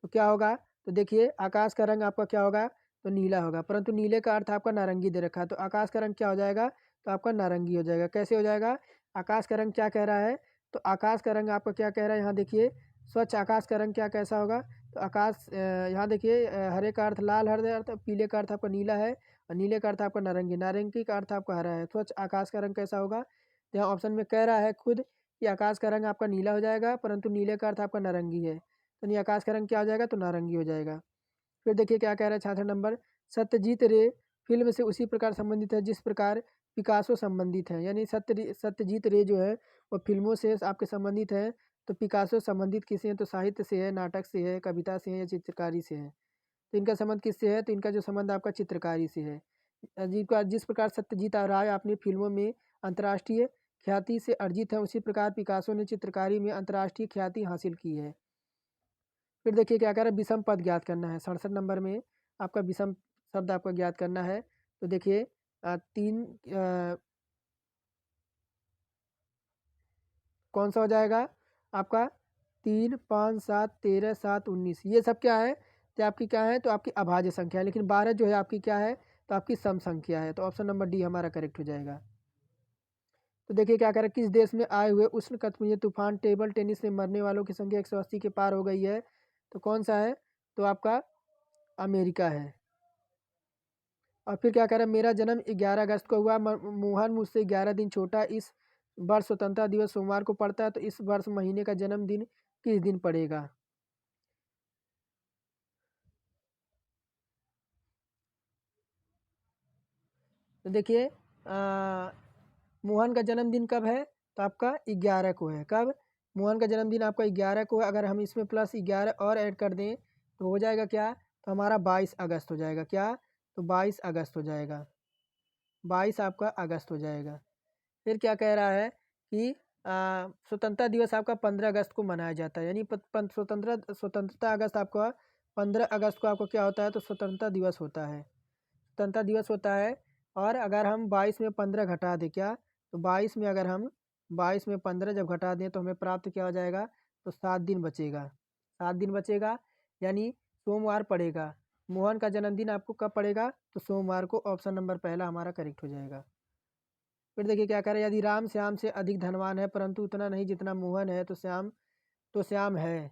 S1: तो क्या होगा? तो देखिए आकाश का रंग आपका क्या होगा? तो नीला होगा, परंतु नीले का अर्थ आपका नारंगी दे रखा है, तो आकाश का रंग क्या हो जाएगा? तो आपका नारंगी हो जाएगा। कैसे हो जाएगा? आकाश का रंग क्या कह रहा है? तो आकाश का रंग आपका क्या कह रहा है? यहाँ देखिए स्वच्छ आकाश का रंग क्या कैसा होगा? तो आकाश यहाँ देखिए हरे का अर्थ लाल, हरे अर्थ पीले का अर्थ आपका नीला है और नीले का अर्थ आपका नारंगी, नारंगी का अर्थ आपका हरा है। स्वच्छ आकाश का रंग कैसा होगा? तो यहाँ ऑप्शन में कह रहा है खुद कि आकाश का रंग आपका नीला हो जाएगा, परंतु नीले का अर्थ आपका नारंगी है, तो नहीं आकाश का रंग क्या हो जाएगा? तो नारंगी हो जाएगा। फिर देखिए क्या कह रहा है 66 नंबर, सत्यजीत रे फिल्म से उसी प्रकार संबंधित है जिस प्रकार पिकासो संबंधित है, यानी सत्यजीत रे जो है वो फिल्मों से आपके संबंधित है, तो पिकासो संबंधित किससे है? तो साहित्य से है, नाटक से है, कविता से है या चित्रकारी से है? तो इनका संबंध किससे है? तो इनका जो संबंध आपका चित्रकारी से है। जिस प्रकार सत्यजीत राय अपनी फिल्मों में अंतर्राष्ट्रीय ख्याति से अर्जित है, उसी प्रकार पिकासो ने चित्रकारी में अंतर्राष्ट्रीय ख्याति हासिल की है। फिर देखिए क्या कह रहा है? विषम पद ज्ञात करना है। 67 नंबर में आपका विषम शब्द आपका ज्ञात करना है। तो देखिए तीन कौन सा हो जाएगा आपका? 3, 5, 7, 13, 7, 19, ये सब क्या है? तो आपकी क्या है? तो आपकी अभाज्य संख्या है, लेकिन 12 जो है आपकी क्या है? तो आपकी सम संख्या है, तो ऑप्शन नंबर डी हमारा करेक्ट हो जाएगा। तो देखिए क्या कह रहा है? किस देश में आए हुए उष्णकटिबंधीय तूफान टेबल टेनिस में मरने वालों की संख्या 180 के पार हो गई है, तो कौन सा है? तो आपका अमेरिका है। और फिर क्या कह रहा है? मेरा जन्म 11 अगस्त को हुआ, मोहन मुझसे 11 दिन छोटा, इस वर्ष स्वतंत्रता दिवस सोमवार को पड़ता है, तो इस वर्ष महीने का जन्मदिन किस दिन पड़ेगा? तो देखिए मोहन का जन्मदिन कब है? तो आपका 11 को है। कब? मोहन का जन्मदिन आपका 11 को है। अगर हम इसमें प्लस 11 और ऐड कर दें तो हो जाएगा क्या? तो हमारा 22 अगस्त हो जाएगा। क्या? तो 22 अगस्त हो जाएगा। 22 आपका अगस्त हो जाएगा। फिर क्या कह रहा है कि स्वतंत्रता दिवस आपका 15 अगस्त को मनाया जाता है, यानी स्वतंत्रता अगस्त आपका 15 अगस्त को आपको क्या होता है? तो स्वतंत्रता दिवस होता है। स्वतंत्रता दिवस होता है। और अगर हम 22 में 15 घटा दें, क्या? तो 22 में अगर हम 22 में 15 जब घटा दें तो हमें प्राप्त क्या हो जाएगा? तो 7 दिन बचेगा। 7 दिन बचेगा, यानी सोमवार पड़ेगा। मोहन का जन्मदिन आपको कब पड़ेगा? तो सोमवार को, ऑप्शन नंबर पहला हमारा करेक्ट हो जाएगा। फिर देखिए क्या कह रहा है? यदि राम श्याम से अधिक धनवान है परंतु उतना नहीं जितना मोहन है, तो श्याम है।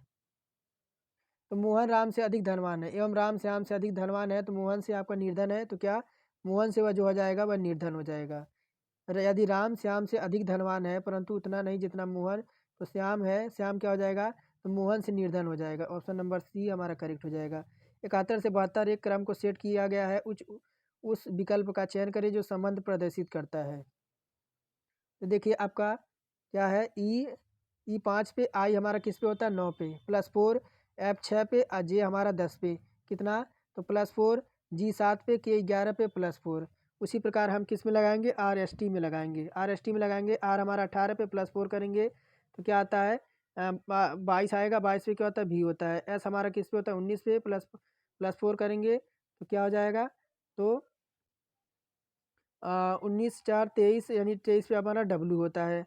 S1: तो मोहन राम से अधिक धनवान है एवं राम श्याम से अधिक धनवान है, तो मोहन से आपका निर्धन है, तो क्या? मोहन से वह जो हो जाएगा वह निर्धन हो जाएगा। यदि राम श्याम से अधिक धनवान है परंतु उतना नहीं जितना मोहन, तो श्याम है, श्याम क्या हो जाएगा? तो मोहन से निर्धन हो जाएगा। ऑप्शन नंबर सी हमारा करेक्ट हो जाएगा। 71 से 72 एक क्रम को सेट किया गया है, उस विकल्प का चयन करें जो संबंध प्रदर्शित करता है। तो देखिए आपका क्या है? ई 5 पे, आई हमारा किस पे होता है? 9 पे, +4 एफ 6 पे और जे हमारा 10 पे। कितना? तो +4, जी 7 पे, के 11 पे, +4। उसी प्रकार हम किस में लगाएंगे? आर एस टी में लगाएंगे। आर एस टी में लगाएंगे, आर हमारा 18 पे +4 करेंगे तो क्या आता है? 22 आएगा। 22 पे क्या होता है? भी होता है। एस हमारा किस पे होता है? 19 पे, +4 करेंगे तो क्या हो जाएगा? तो 19 4 23 यानी 23 पे हमारा W होता है,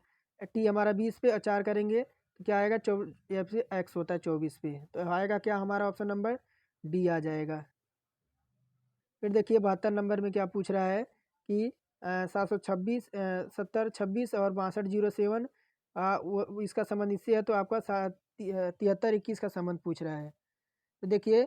S1: T हमारा 20 पे और 4 करेंगे तो क्या आएगा यहाँ से X होता है 24 पे, तो आएगा क्या हमारा ऑप्शन नंबर डी आ जाएगा। फिर देखिए 72 नंबर में क्या पूछ रहा है कि 726 70 26 और 6207 वो इसका संबंध इससे है, तो आपका 73 21 का संबंध पूछ रहा है। तो देखिए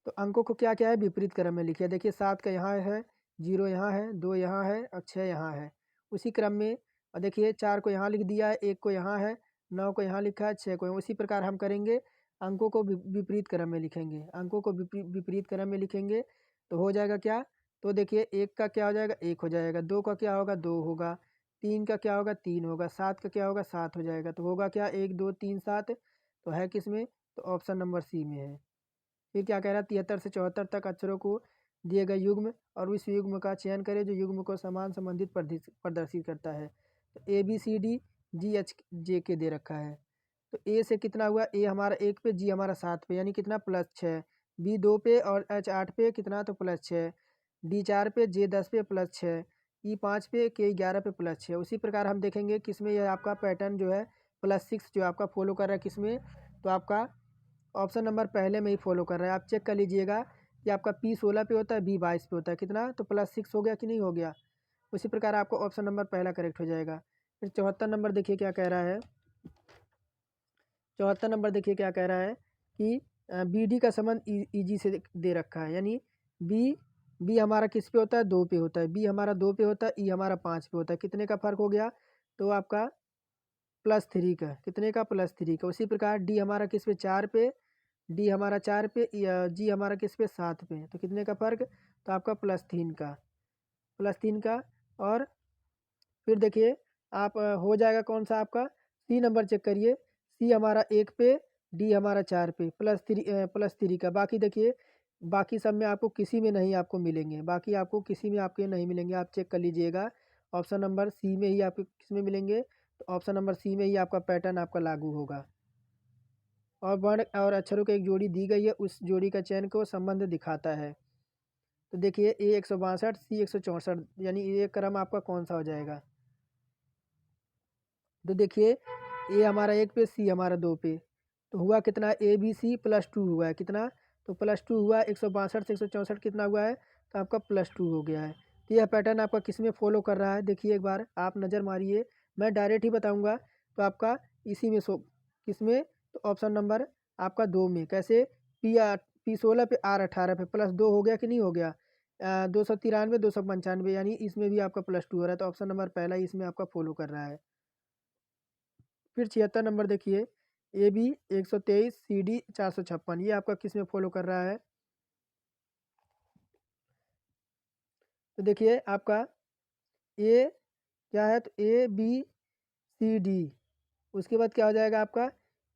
S1: तो अंकों को क्या क्या है विपरीत क्रम में लिखिए। देखिए 7 का यहाँ है, 0 यहाँ है, 2 यहाँ है और 6 यहाँ है, उसी क्रम में। और देखिए 4 को यहाँ लिख दिया है, 1 को यहाँ है, 9 को यहाँ लिखा है, 6 को यहाँ। उसी प्रकार हम करेंगे, अंकों को विपरीत क्रम में लिखेंगे। अंकों को विपरीत क्रम में लिखेंगे तो हो जाएगा क्या, तो देखिए 1 का क्या हो जाएगा, 1 हो जाएगा, 2 का क्या होगा, 2 होगा, 3 का क्या होगा, 3 होगा, 7 का क्या होगा, 7 हो जाएगा। तो होगा क्या, 1 2 3 7, तो है किस में, तो ऑप्शन नंबर सी में है। फिर क्या कह रहा है, 73 से 74 तक अक्षरों को दिए गए युग्म और उस युग्म का चयन करें जो युग्म को समान संबंधित प्रदर्शित करता है। तो ABCDGHJ के दे रखा है। तो ए से कितना हुआ, ए हमारा 1 पे, जी हमारा 7 पे, यानी कितना +6, बी 2 पे और H 8 पे, कितना तो +6, डी 4 पे, जे 10 पे +6, ई 5 पे, के 11 पे +6। उसी प्रकार हम देखेंगे किसमें यह आपका पैटर्न जो है +6 जो आपका फॉलो कर रहा है किसमें, तो आपका ऑप्शन नंबर पहले में ही फॉलो कर रहा है। आप चेक कर लीजिएगा कि आपका P 16 पे होता है, B 22 पे होता है, कितना तो +6 हो गया कि नहीं हो गया। उसी प्रकार आपको ऑप्शन नंबर पहला करेक्ट हो जाएगा। फिर 74 नंबर देखिए क्या कह रहा है, 74 नंबर देखिए क्या कह रहा है कि BD का संबंध EG से दे रखा है, यानी बी हमारा किस पे होता है, 2 पे होता है, बी हमारा 2 पे होता है, ई हमारा 5 पे होता है। कितने का फ़र्क हो गया, तो आपका +3 का, कितने का, +3 का। उसी प्रकार डी हमारा किस पे, 4 पे, डी हमारा 4 पे, जी हमारा किस पे, 7 पे, तो कितने का फ़र्क, तो आपका +3 का, +3 का। और फिर देखिए आप हो जाएगा कौन सा आपका, सी नंबर चेक करिए, सी हमारा 1 पे, डी हमारा 4 पे, +3 का। बाकी देखिए बाकी सब में आपको किसी में नहीं आपको मिलेंगे, बाकी आपको किसी में आपके नहीं मिलेंगे, आप चेक कर लीजिएगा। ऑप्शन नंबर सी में ही आपको किस में मिलेंगे, तो ऑप्शन नंबर सी में ही आपका पैटर्न आपका लागू होगा। और वर्ण और अक्षरों की एक जोड़ी दी गई है, उस जोड़ी का चयन को संबंध दिखाता है। तो देखिए ए 162, सी 164, यानी ये क्रम आपका कौन सा हो जाएगा। तो देखिए ए हमारा 1 पे, सी हमारा 2 पे, तो हुआ कितना, ABC +2 हुआ है, कितना तो +2 हुआ, 162 से 164 कितना हुआ है, तो आपका +2 हो गया है। तो यह पैटर्न आपका किस में फॉलो कर रहा है, देखिए एक बार आप नज़र मारिए, मैं डायरेक्ट ही बताऊंगा। तो आपका इसी में किस में, तो ऑप्शन नंबर आपका 2 में। कैसे, P 16 पे, R 18 पे, +2 हो गया कि नहीं हो गया, 293 295, यानी इसमें भी आपका +2 हो रहा है। तो ऑप्शन नंबर पहला ही इसमें आपका फॉलो कर रहा है। फिर 76 नंबर देखिए, AB 123, CD 456, ये आपका किस में फॉलो कर रहा है, तो देखिए आपका ए क्या है, तो ABCD, उसके बाद क्या हो जाएगा आपका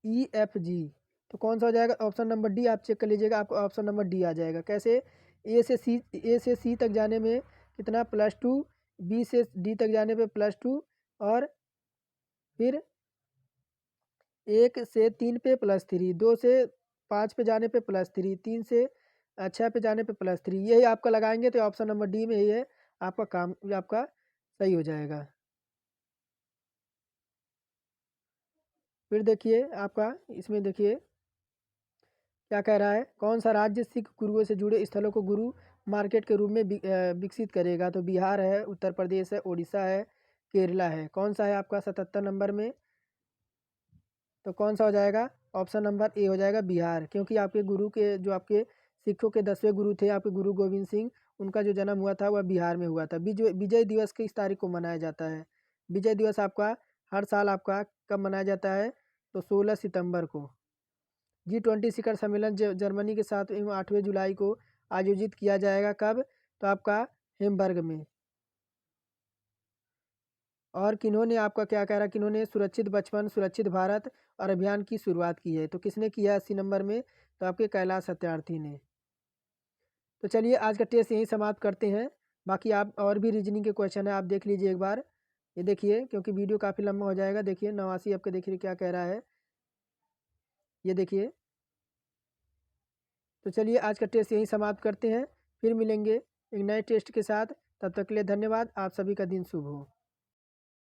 S1: EFG, तो कौन सा हो जाएगा, ऑप्शन नंबर डी। आप चेक कर लीजिएगा, आपको ऑप्शन नंबर डी आ जाएगा। कैसे, ए से सी तक जाने में कितना, +2, बी से डी तक जाने पे +2, और फिर 1 से 3 पे +3, 2 से 5 पे जाने पे +3, 3 से 6 पे जाने पे +3, यही आपका लगाएंगे तो ऑप्शन नंबर डी में ही है आपका काम, ये आपका सही हो जाएगा। फिर देखिए आपका इसमें देखिए क्या कह रहा है, कौन सा राज्य सिख गुरुओं से जुड़े स्थलों को गुरु मार्केट के रूप में विकसित करेगा, तो बिहार है, उत्तर प्रदेश है, उड़ीसा है, केरला है, कौन सा है आपका 77 नंबर में, तो कौन सा हो जाएगा, ऑप्शन नंबर ए हो जाएगा बिहार। क्योंकि आपके गुरु के जो आपके सिखों के 10वें गुरु थे आपके गुरु गोविंद सिंह, उनका जो जन्म हुआ था वह बिहार में हुआ था। विजय दिवस किस तारीख को मनाया जाता है, विजय दिवस आपका हर साल आपका कब मनाया जाता है, तो 16 सितंबर को। G20 शिखर सम्मेलन जर्मनी के 7 एवं 8 जुलाई को आयोजित किया जाएगा, कब, तो आपका हेमबर्ग में। और किन्होंने आपका क्या कह रहा है, किन्होंने सुरक्षित बचपन सुरक्षित भारत और अभियान की शुरुआत की है, तो किसने किया है 80 नंबर में, तो आपके कैलाश सत्यार्थी ने। तो चलिए आज का टेस्ट यहीं समाप्त करते हैं। बाकी आप और भी रीजनिंग के क्वेश्चन है, आप देख लीजिए एक बार, ये देखिए क्योंकि वीडियो काफ़ी लंबा हो जाएगा। देखिए 89 आपके देखिए क्या कह रहा है, ये देखिए। तो चलिए आज का टेस्ट यहीं समाप्त करते हैं, फिर मिलेंगे एक नए टेस्ट के साथ। तब तक के लिए धन्यवाद। आप सभी का दिन शुभ हो।